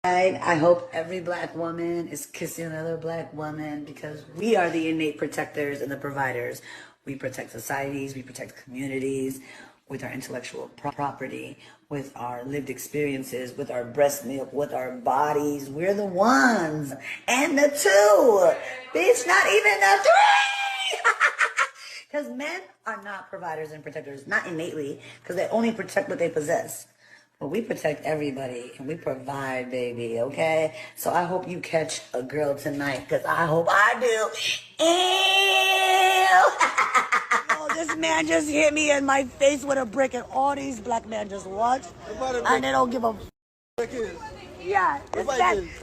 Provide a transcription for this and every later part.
I hope every black woman is kissing another black woman because we are the innate protectors and the providers. We protect societies, we protect communities with our intellectual property, with our lived experiences, with our breast milk, with our bodies. We're the ones. And the two. Bitch, not even the three. Because men are not providers and protectors, not innately, because they only protect what they possess. But we protect everybody and we provide, baby, okay? So I hope you catch a girl tonight, because I hope I do. Ew. Oh, this man just hit me in my face with a brick, and all these black men just watch, and they don't give a yeah,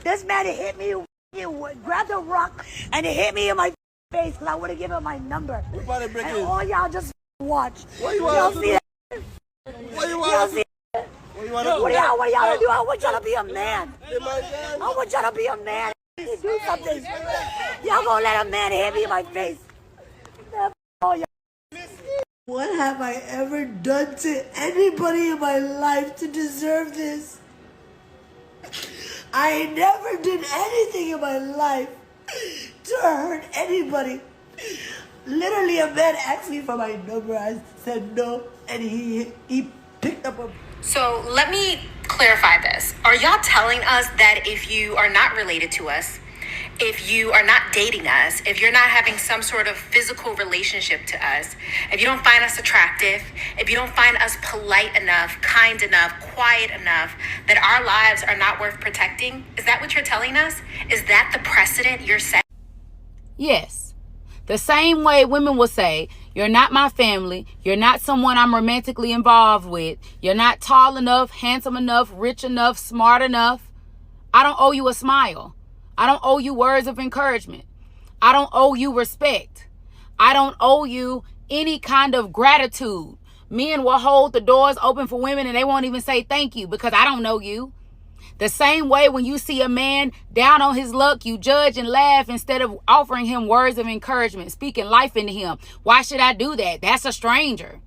this man hit me, he grabbed a rock, and he hit me in my face, because I would have given him my number. And all y'all just watch. Y'all see that? Y'all see what do y'all do? I want y'all to be a man. I want y'all to be a man. Do something. Y'all gonna let a man hit me in my face. What have I ever done to anybody in my life to deserve this? I never did anything in my life to hurt anybody. Literally, a man asked me for my number. I said no, and he picked up a... So let me clarify this. Are y'all telling us that if you are not related to us, if you are not dating us, if you're not having some sort of physical relationship to us, if you don't find us attractive, if you don't find us polite enough, kind enough, quiet enough, that our lives are not worth protecting? Is that what you're telling us? Is that the precedent you're setting? Yes. The same way women will say, you're not my family, you're not someone I'm romantically involved with, you're not tall enough, handsome enough, rich enough, smart enough. I don't owe you a smile. I don't owe you words of encouragement. I don't owe you respect. I don't owe you any kind of gratitude. Men will hold the doors open for women and they won't even say thank you because I don't know you. The same way when you see a man down on his luck, you judge and laugh instead of offering him words of encouragement, speaking life into him. Why should I do that? That's a stranger.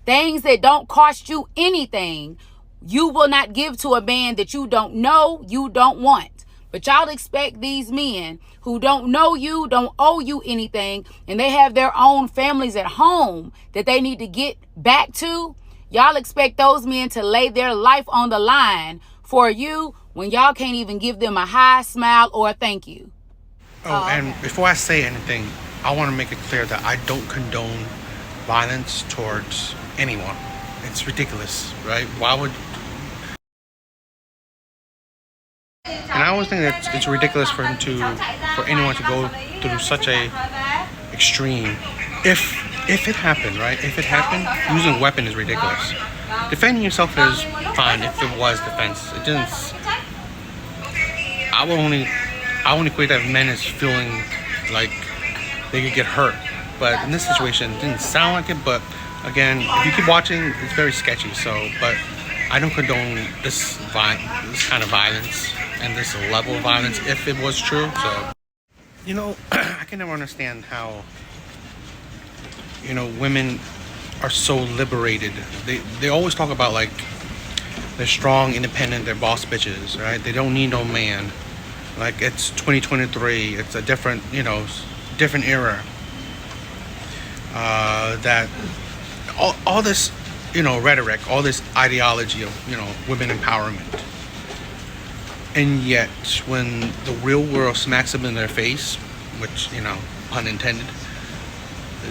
Things that don't cost you anything, you will not give to a man that you don't know, you don't want. But y'all expect these men who don't know you, don't owe you anything, and they have their own families at home that they need to get back to. Y'all expect those men to lay their life on the line for you when y'all can't even give them a hi, smile, or a thank you. And before I say anything, I want to make it clear that I don't condone violence towards anyone. It's ridiculous, right? Why would... And I always think that it's ridiculous for anyone to go through such a extreme. If it happened, right? If it happened, using a weapon is ridiculous. Defending yourself is fine if it was defense. It didn't. I only equate that men as feeling like they could get hurt, but in this situation, it didn't sound like it. But again, if you keep watching, it's very sketchy. So, but I don't condone this kind of violence and this level of violence if it was true. So, you know, I can never understand how, you know, women are so liberated. They always talk about like they're strong, independent, they're boss bitches, right? They don't need no man. Like it's 2023, it's a different, you know, different era. That all this, you know, rhetoric, all this ideology of, you know, women empowerment. And yet when the real world smacks them in their face, which, you know, pun intended,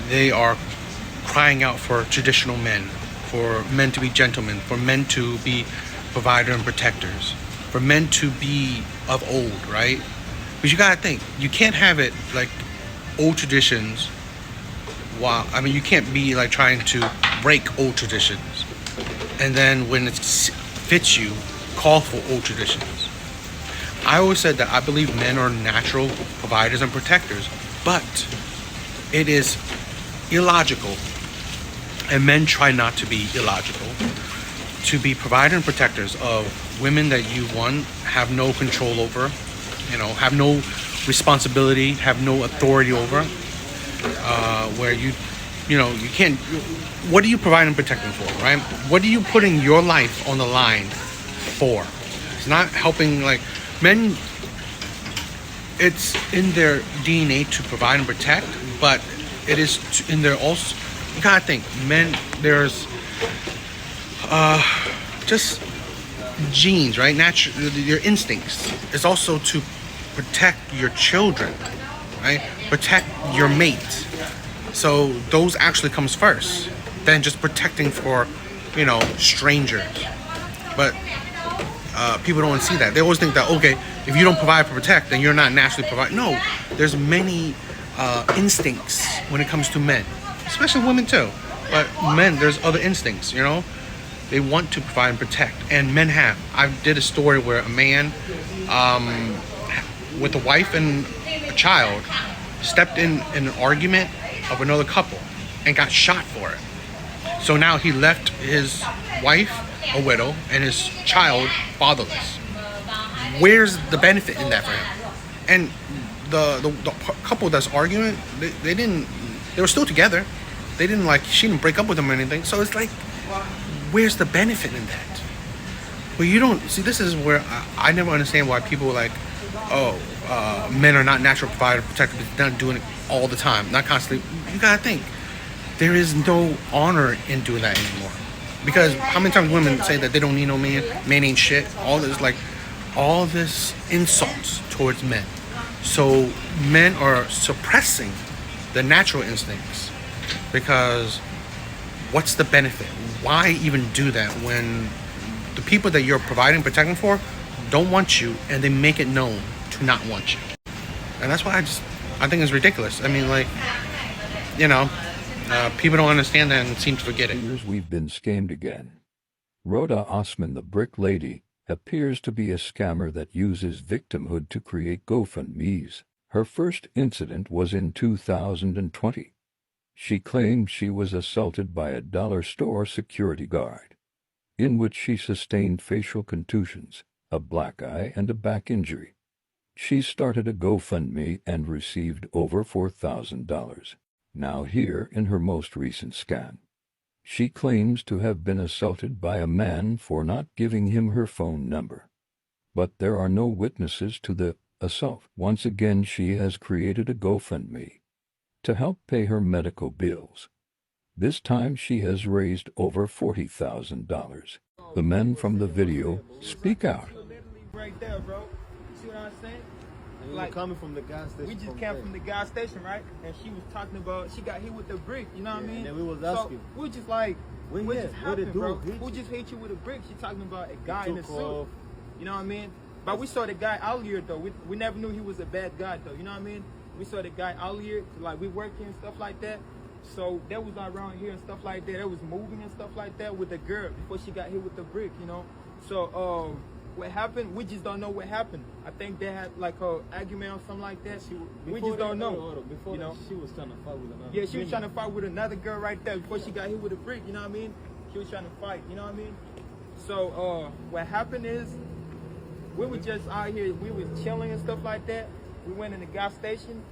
they are crying out for traditional men, for men to be gentlemen, for men to be provider and protectors, for men to be of old, right? Because you gotta think, you can't have it like old traditions. Wow, I mean, you can't be like trying to break old traditions, and then when it fits you, call for old traditions. I always said that I believe men are natural providers and protectors, but it is illogical, and men try not to be illogical, to be provider and protectors of women that you, one, have no control over, you know, have no responsibility, have no authority over, where you know, you can't, what are you providing and protecting for, right? What are you putting your life on the line for? It's not helping, like, men, it's in their DNA to provide and protect, but it is in their also, you gotta think, men, there's just genes, right? Natural, your instincts is also to protect your children, right? Protect your mate. So those actually comes first than just protecting for, strangers. But people don't see that. They always think that, okay, if you don't provide for protect, then you're not naturally provide. No, there's many instincts when it comes to men, especially women too. But men, there's other instincts, They want to provide and protect, and men have. I did a story where a man with a wife and a child stepped in an argument of another couple and got shot for it. So now he left his wife a widow and his child fatherless. Where's the benefit in that for him? And the couple that's arguing, they were still together. They didn't she didn't break up with him or anything. So it's like, where's the benefit in that? Well, you don't see. This is where I never understand why people are like, men are not natural provider protector, but not doing it all the time, not constantly. You gotta think, there is no honor in doing that anymore. Because how many times women say that they don't need no man, man ain't shit. All this insults towards men. So men are suppressing the natural instincts because what's the benefit? Why even do that when the people that you're providing, protecting for don't want you and they make it known to not want you? And that's why I think it's ridiculous. I mean, people don't understand that and seem to forget it. Years we've been scammed again. Rhoda Osman, the brick lady, appears to be a scammer that uses victimhood to create GoFundMes. Her first incident was in 2020. She claimed she was assaulted by a dollar store security guard, in which she sustained facial contusions, a black eye, and a back injury. She started a GoFundMe and received over $4,000. Now here in her most recent scam. She claims to have been assaulted by a man for not giving him her phone number. But there are no witnesses to the assault. Once again, she has created a GoFundMe to help pay her medical bills. This time she has raised over $40,000. The men from the video speak out. Right there, bro. See what I'm saying? And we coming from the gas station. We just came from the gas station, right? And she was talking about she got hit with the brick. You know what I mean? And then we was asking. So we just like, what just happened, bro? Who hit just hit you with a brick? She talking about a guy in a suit. off. You know what I mean? But we saw the guy earlier though. We never knew he was a bad guy though. You know what I mean? We saw the guy earlier, like we working and stuff like that. So that was around here and stuff like that. That was moving and stuff like that with the girl before she got hit with the brick. So what happened? We just don't know what happened. I think they had like a argument or something like that. We just don't know. Before that, she was trying to fight with another. Yeah, she was trying to fight with another girl right there before she got hit with a brick. You know what I mean? She was trying to fight. You know what I mean? So what happened is we were just out here. We was chilling and stuff like that. We went in the gas station.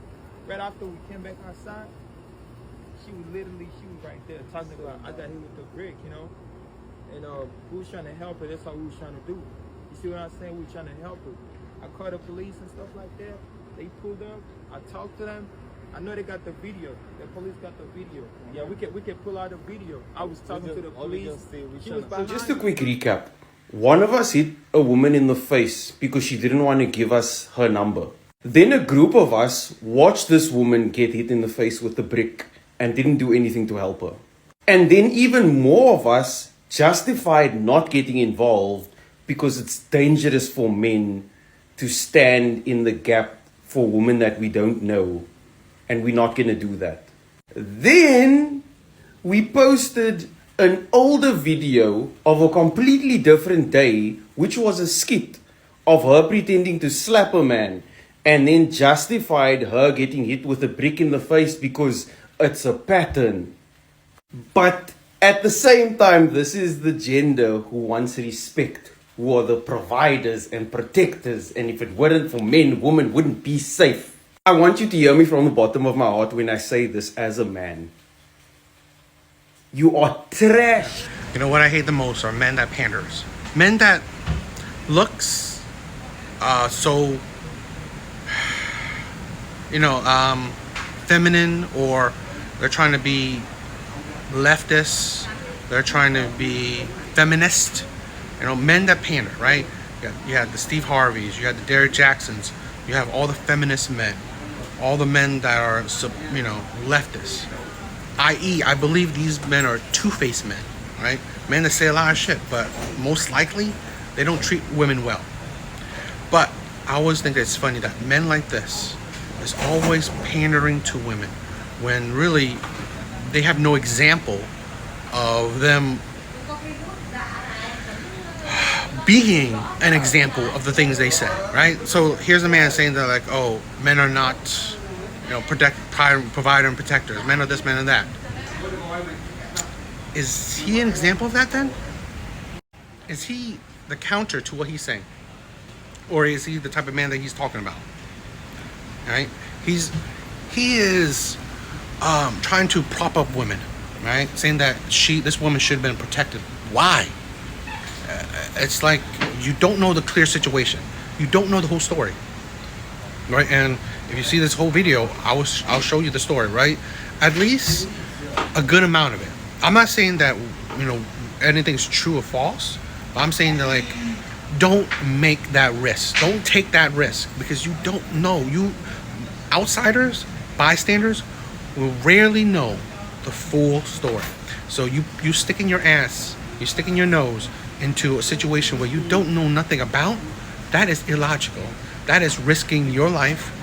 Right after we came back outside, she was right there talking about I got hit with the brick. And we was trying to help her. That's all we was trying to do. You see what I'm saying? We were trying to help her. I called the police and stuff like that. They pulled up. I talked to them. I know they got the video. The police got the video. Yeah, we can pull out the video. I was talking to the police. She was behind. Just a quick recap. One of us hit a woman in the face because she didn't want to give us her number. Then a group of us watched this woman get hit in the face with a brick and didn't do anything to help her. And then even more of us justified not getting involved because it's dangerous for men to stand in the gap for women that we don't know, and we're not going to do that. Then we posted an older video of a completely different day, which was a skit of her pretending to slap a man, and then justified her getting hit with a brick in the face because it's a pattern. But at the same time, this is the gender who wants respect, who are the providers and protectors, and if it weren't for men, women wouldn't be safe. I want you to hear me from the bottom of my heart when I say this as a man. You are trash. You know what I hate the most are men that panders. Men that looks so, feminine, or they're trying to be leftist, they're trying to be feminist. Men that pander, right? You had the Steve Harveys, you had the Derek Jacksons, you have all the feminist men, all the men that are, leftists. I.e., I believe these men are two-faced men, right? Men that say a lot of shit, but most likely they don't treat women well. But I always think it's funny that men like this is always pandering to women when really they have no example of them being an example of the things they say, right? So here's a man saying that, like, oh, men are not, provider and protectors. Men are this, men are that. Is he an example of that then? Is he the counter to what he's saying? Or is he the type of man that he's talking about? Right? He is trying to prop up women, right? Saying that this woman should have been protected. Why? It's like you don't know the clear situation. You don't know the whole story, right? And if you see this whole video, I'll show you the story, right? At least a good amount of it. I'm not saying that anything's true or false, but I'm saying that, like, don't make that risk. Don't take that risk, because you don't know. You outsiders, bystanders, will rarely know the full story. So you sticking your ass, you sticking your nose into a situation where you don't know nothing about, that is illogical. That is risking your life,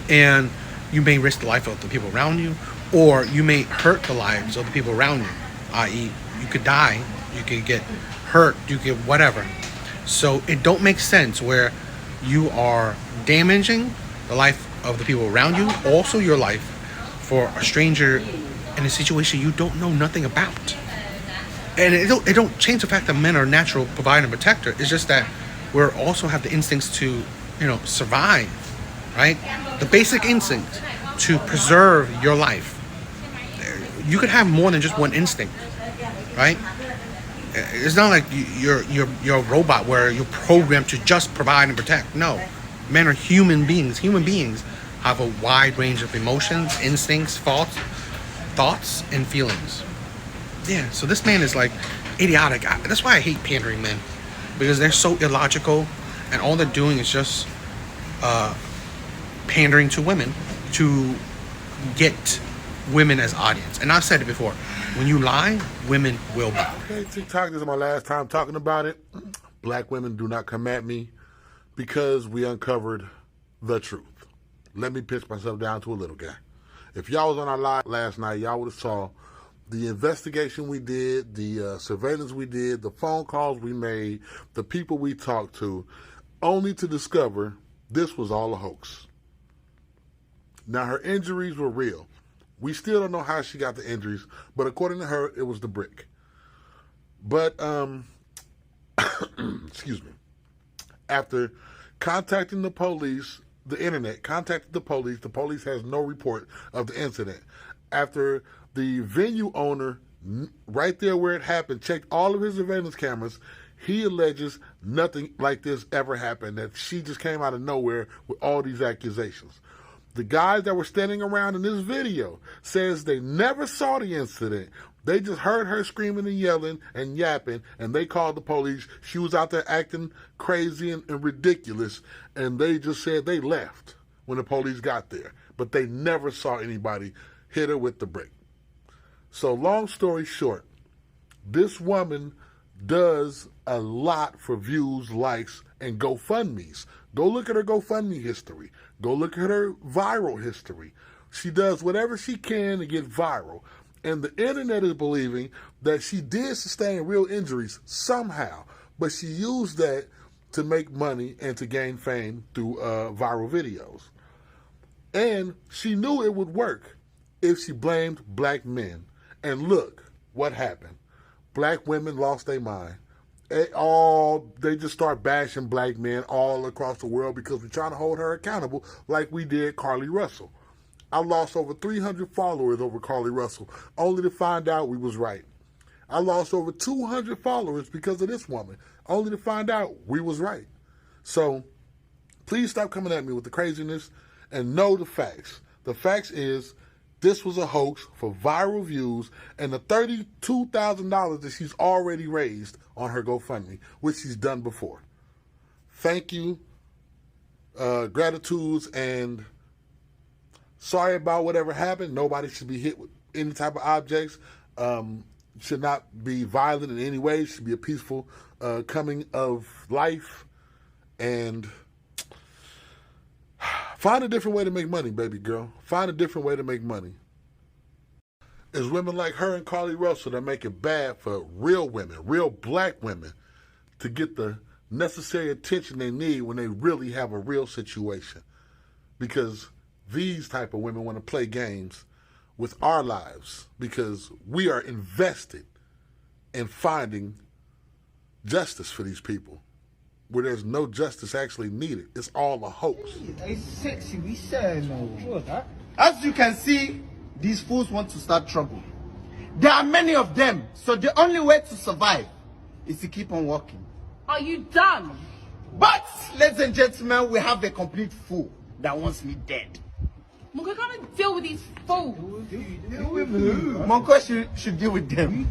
and you may risk the life of the people around you, or you may hurt the lives of the people around you, i.e. you could die, you could get hurt, you could whatever. So it don't make sense where you are damaging the life of the people around you, also your life, for a stranger in a situation you don't know nothing about. And it don't change the fact that men are natural provider and protector. It's just that we also have the instincts to, survive, right? The basic instinct to preserve your life. You could have more than just one instinct, right? It's not like you're a robot where you're programmed to just provide and protect. No, men are human beings. Human beings have a wide range of emotions, instincts, thoughts, and feelings. Yeah, so this man is like idiotic. That's why I hate pandering men, because they're so illogical, and all they're doing is just pandering to women to get women as audience. And I've said it before, when you lie, women will buy. Okay, TikTok, this is my last time talking about it. Black women, do not come at me, because we uncovered the truth. Let me pitch myself down to a little guy. If y'all was on our live last night, y'all would have saw the investigation we did, the surveillance we did, the phone calls we made, the people we talked to, only to discover this was all a hoax. Now, her injuries were real. We still don't know how she got the injuries, but according to her, it was the brick. But, excuse me, after contacting the police, the internet contacted the police has no report of the incident. After the venue owner, right there where it happened, checked all of his surveillance cameras, he alleges nothing like this ever happened, that she just came out of nowhere with all these accusations. The guys that were standing around in this video says they never saw the incident. They just heard her screaming and yelling and yapping, and they called the police. She was out there acting crazy and ridiculous, and they just said they left when the police got there. But they never saw anybody hit her with the brick. So long story short, this woman does a lot for views, likes, and GoFundMes. Go look at her GoFundMe history. Go look at her viral history. She does whatever she can to get viral. And the internet is believing that she did sustain real injuries somehow, but she used that to make money and to gain fame through viral videos. And she knew it would work if she blamed black men. And look what happened. Black women lost their mind. They just start bashing black men all across the world because we're trying to hold her accountable like we did Carlee Russell. I lost over 300 followers over Carlee Russell, only to find out we was right. I lost over 200 followers because of this woman, only to find out we was right. So please stop coming at me with the craziness and know the facts. The facts is this was a hoax for viral views and the $32,000 that she's already raised on her GoFundMe, which she's done before. Thank you, gratitudes, and sorry about whatever happened. Nobody should be hit with any type of objects. Should not be violent in any way. Should be a peaceful coming of life. And find a different way to make money, baby girl. Find a different way to make money. It's women like her and Carly Russell that make it bad for real women, real black women, to get the necessary attention they need when they really have a real situation. Because these type of women want to play games with our lives because we are invested in finding justice for these people where there's no justice actually needed. It's all a hoax. It's sexy, we say no. As you can see, these fools want to start trouble. There are many of them, so the only way to survive is to keep on walking. Are you done? But, ladies and gentlemen, we have a complete fool that wants me dead. We're gonna deal with these fools. Monko should deal with them.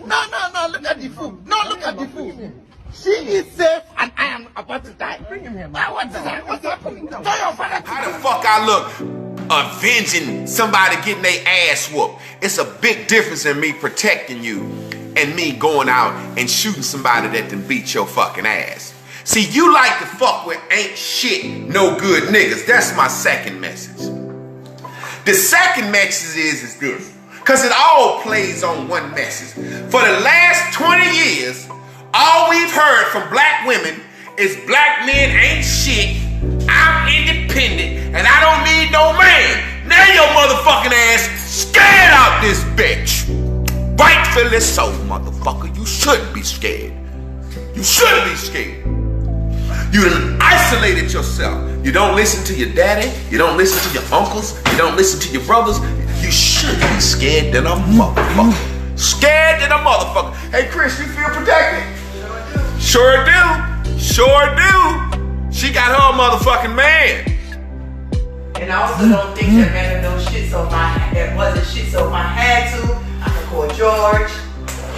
No, look at the fool. No, look at the fool. She is safe and I am about to die. Bring him here, man. What's happening? Tell your father. How the fuck I look avenging somebody getting their ass whooped? It's a big difference in me protecting you and me going out and shooting somebody that can beat your fucking ass. See, you like to fuck with ain't shit, no good niggas. That's my second message. The second message is this. Because it all plays on one message. For the last 20 years, all we've heard from black women is black men ain't shit, I'm independent, and I don't need no man. Now your motherfucking ass scared out this bitch. Rightfully so, motherfucker. You should be scared. You should be scared. You done isolated yourself. You don't listen to your daddy. You don't listen to your uncles. You don't listen to your brothers. You should be scared than a motherfucker. Scared than a motherfucker. Hey, Chris, you feel protected? Sure do. Sure do. She got her a motherfucking man. And I also don't think that men are no shit, so it wasn't shit, so if I had to, I could call George.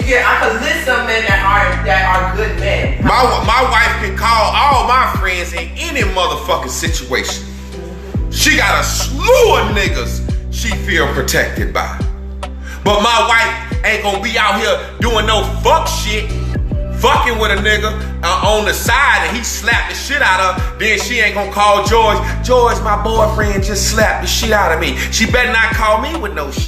I could list some men that are good men. My wife can call all my friends in any motherfucking situation. She got a slew of niggas she feel protected by. But my wife ain't gonna be out here doing no fuck shit, fucking with a nigga on the side and he slapped the shit out of her. Then she ain't gonna call George. George, my boyfriend just slapped the shit out of me. She better not call me with no shit.